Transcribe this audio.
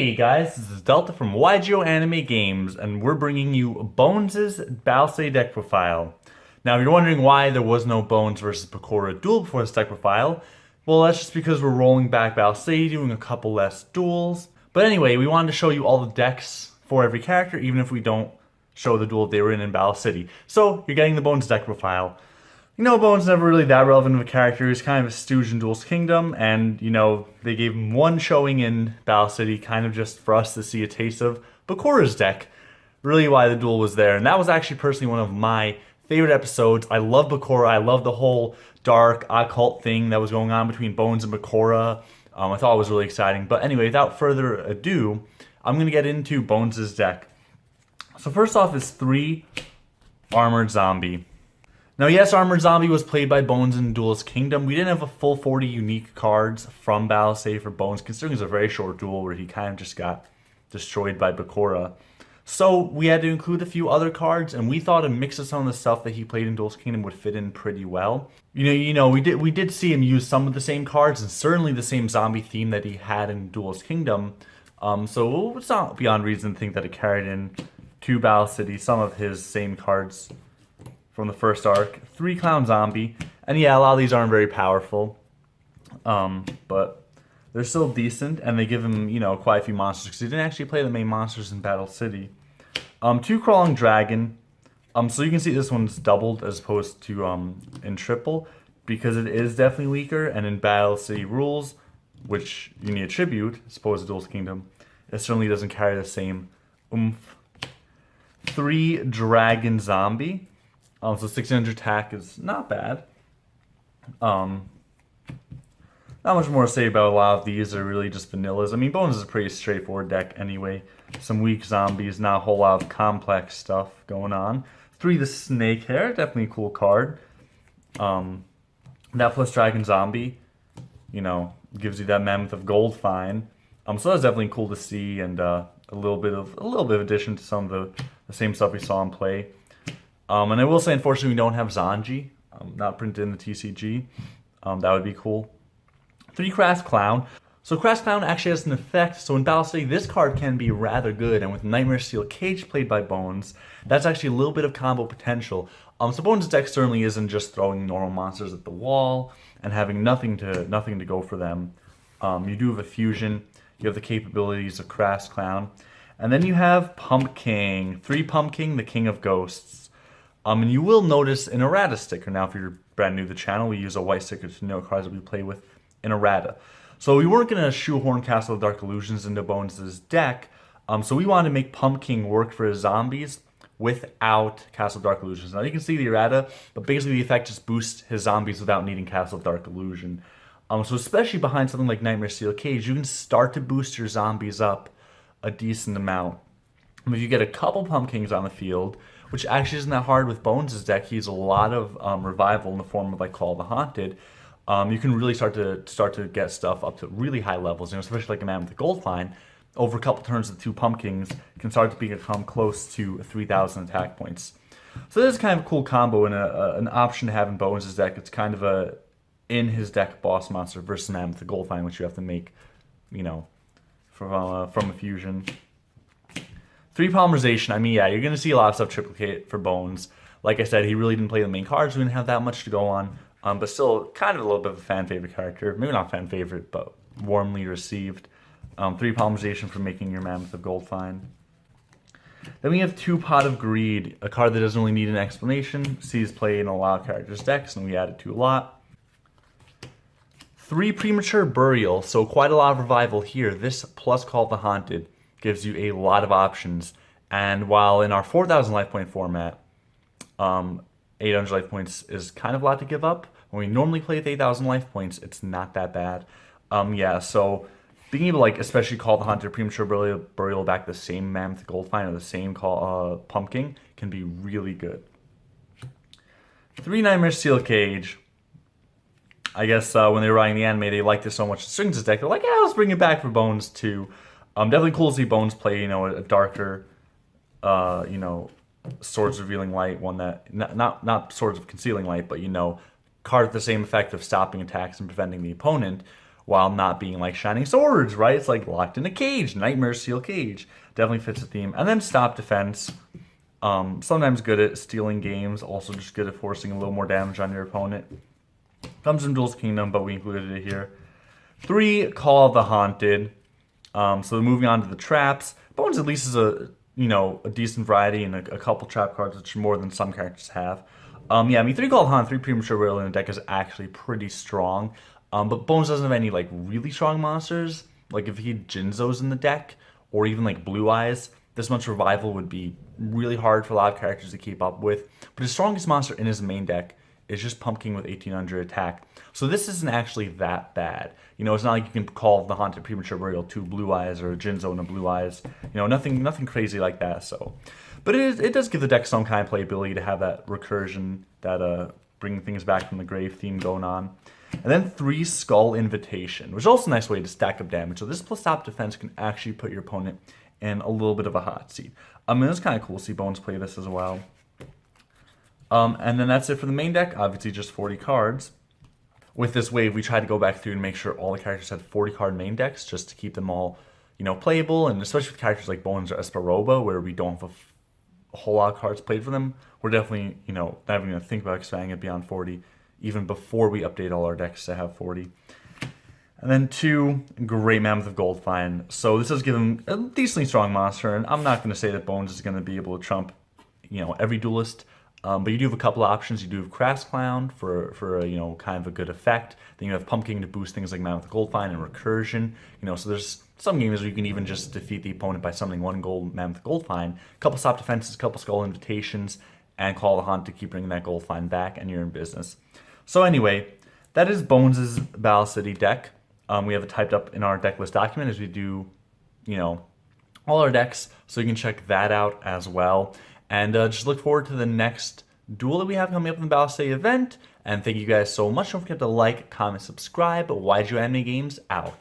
Hey guys, this is Delta from YGO Anime Games, and we're bringing you Bonz's Battle City deck profile. Now, if you're wondering why there was no Bonz versus Bakura duel before this deck profile, well, that's just because we're rolling back Battle City, doing a couple less duels. But anyway, we wanted to show you all the decks for every character, even if we don't show the duel they were in Battle City. So, you're getting the Bonz deck profile. You know, Bonz never really that relevant of a character. He's kind of a stooge in Duel's Kingdom, and, you know, they gave him one showing in Battle City, kind of just for us to see a taste of Bakura's deck. Really why the duel was there, and that was actually personally one of my favorite episodes. I love Bakura. I love the whole dark, occult thing that was going on between Bonz and Bakura. I thought it was really exciting. But anyway, without further ado, I'm going to get into Bonz's deck. So first off is 3 Armored Zombie. Now, yes, Armored Zombie was played by Bonz in Duel's Kingdom. We didn't have a full 40 unique cards from Battle City for Bonz, considering it was a very short duel where he kind of just got destroyed by Bakura. So we had to include a few other cards, and we thought a mix of some of the stuff that he played in Duel's Kingdom would fit in pretty well. You know, we did see him use some of the same cards, and certainly the same zombie theme that he had in Duel's Kingdom. So it's not beyond reason to think that it carried in to Battle City some of his same cards from the first arc. 3 Clown Zombie. And yeah, a lot of these aren't very powerful. But they're still decent, and they give him, you know, quite a few monsters, because he didn't actually play the main monsters in Battle City. 2 Crawling Dragon. So you can see this one's doubled as opposed to in triple, because it is definitely weaker, and in Battle City rules, which you need a tribute, as opposed to Duel's Kingdom, it certainly doesn't carry the same oomph. 3 Dragon Zombie. So 1600 attack is not bad. Not much more to say about a lot of these. They're really just vanillas. I mean, Bonz is a pretty straightforward deck anyway. Some weak zombies, not a whole lot of complex stuff going on. 3 the Snake Hair, definitely a cool card. That plus Dragon Zombie, you know, gives you that Mammoth of Gold Fine. So that's definitely cool to see, and a little bit of addition to some of the same stuff we saw in play. And I will say, unfortunately, we don't have Zanji, not printed in the TCG. That would be cool. 3 Crass Clown. So Crass Clown actually has an effect. So in Battle City, this card can be rather good. And with Nightmare Steel Cage played by Bonz, that's actually a little bit of combo potential. So Bonz's deck certainly isn't just throwing normal monsters at the wall and having nothing to go for them. You do have a fusion. You have the capabilities of Crass Clown. And then you have Pumpkin. 3 Pumpkin, the King of Ghosts. And you will notice an errata sticker. Now, if you're brand new to the channel, we use a white sticker to note cards that we play with in errata. So we weren't going to shoehorn Castle of Dark Illusions into Bonz's deck. So we wanted to make Pumpkin work for his zombies without Castle of Dark Illusions. Now, you can see the errata, but basically the effect just boosts his zombies without needing Castle of Dark Illusion. So especially behind something like Nightmare Steel Cage, you can start to boost your zombies up a decent amount. If you get a couple Pumpkins on the field, which actually isn't that hard with Bonz's deck, he has a lot of revival in the form of like Call of the Haunted. You can really start to get stuff up to really high levels, you know, especially like a man with the Gold Fine. Over a couple turns, the 2 Pumpkins can start to become close to 3,000 attack points. So this is kind of a cool combo and an option to have in Bonz's deck. It's kind of a in his deck boss monster versus man with the Gold Fine, which you have to make, you know, from a fusion. 3 Polymerization. I mean, yeah, you're going to see a lot of stuff triplicate for Bonz. Like I said, he really didn't play the main cards. We didn't have that much to go on. But still, kind of a little bit of a fan favorite character. Maybe not fan favorite, but warmly received. 3 Polymerization for making your Mammoth of Gold Fine. Then we have 2 Pot of Greed, a card that doesn't really need an explanation. Sees play in a lot of characters' decks, and we added to a lot. 3 Premature Burial, so quite a lot of revival here. This plus Call of the Haunted gives you a lot of options. And while in our 4,000 life point format, 800 life points is kind of a lot to give up. When we normally play with 8,000 life points, it's not that bad. Yeah, so being able to, like, especially Call the Hunter, Premature Burial back the same Mammoth Gold Fine or the same Pumpkin can be really good. 3 Nightmare Steel Cage. I guess when they were writing the anime, they liked this so much in Strings' deck. They're like, yeah, let's bring it back for Bonz too. Definitely cool to see Bonz play, you know, a darker, you know, Swords Revealing Light, one that, not Swords of Concealing Light, but, you know, card with the same effect of stopping attacks and preventing the opponent, while not being like Shining Swords, right? It's like locked in a cage, Nightmare Steel Cage. Definitely fits the theme. And then Stop Defense. Sometimes good at stealing games, also just good at forcing a little more damage on your opponent. Comes in Duel's Kingdom, but we included it here. 3, Call of the Haunted. So moving on to the traps. Bonz at least is a decent variety and a couple trap cards, which are more than some characters have. Yeah, I mean 3 Call of the Haunted, 3 Premature Burial in the deck is actually pretty strong. But Bonz doesn't have any like really strong monsters. Like if he had Jinzos in the deck, or even like Blue Eyes, this much revival would be really hard for a lot of characters to keep up with. But his strongest monster in his main deck is just Pumpkin with 1800 attack. So this isn't actually that bad. It's not like you can call the Haunted Premature Burial 2 Blue Eyes or a Jinzo and a Blue Eyes. Nothing crazy like that. So, but it does give the deck some kind of playability to have that recursion, that bringing things back from the grave theme going on. And then 3 Skull Invitation, which is also a nice way to stack up damage. So this plus Stop Defense can actually put your opponent in a little bit of a hot seat. It's kind of cool to see Bonz play this as well. And then that's it for the main deck. Obviously just 40 cards. With this wave, we tried to go back through and make sure all the characters had 40 card main decks just to keep them all, playable. And especially with characters like Bonz or Esparoba, where we don't have a whole lot of cards played for them, we're definitely, not even going to think about expanding it beyond 40, even before we update all our decks to have 40. And then 2, Great Mammoth of Goldfine. So this does give him a decently strong monster, and I'm not going to say that Bonz is going to be able to trump, every duelist. But you do have a couple options. You do have Crass Clown for a, kind of a good effect. Then you have Pumpkin to boost things like Mammoth of Goldfine and Recursion. So there's some games where you can even just defeat the opponent by summoning 1 gold Mammoth of Goldfine, a couple Stop Defenses, a couple Skull Invitations, and Call the Hunt to keep bringing that Goldfine back, and you're in business. So anyway, that is Bonz's Battle City deck. We have it typed up in our deck list document as we do, all our decks, so you can check that out as well. And just look forward to the next duel that we have coming up in the Battle City event. And thank you guys so much. Don't forget to like, comment, subscribe. YGO Anime Games out.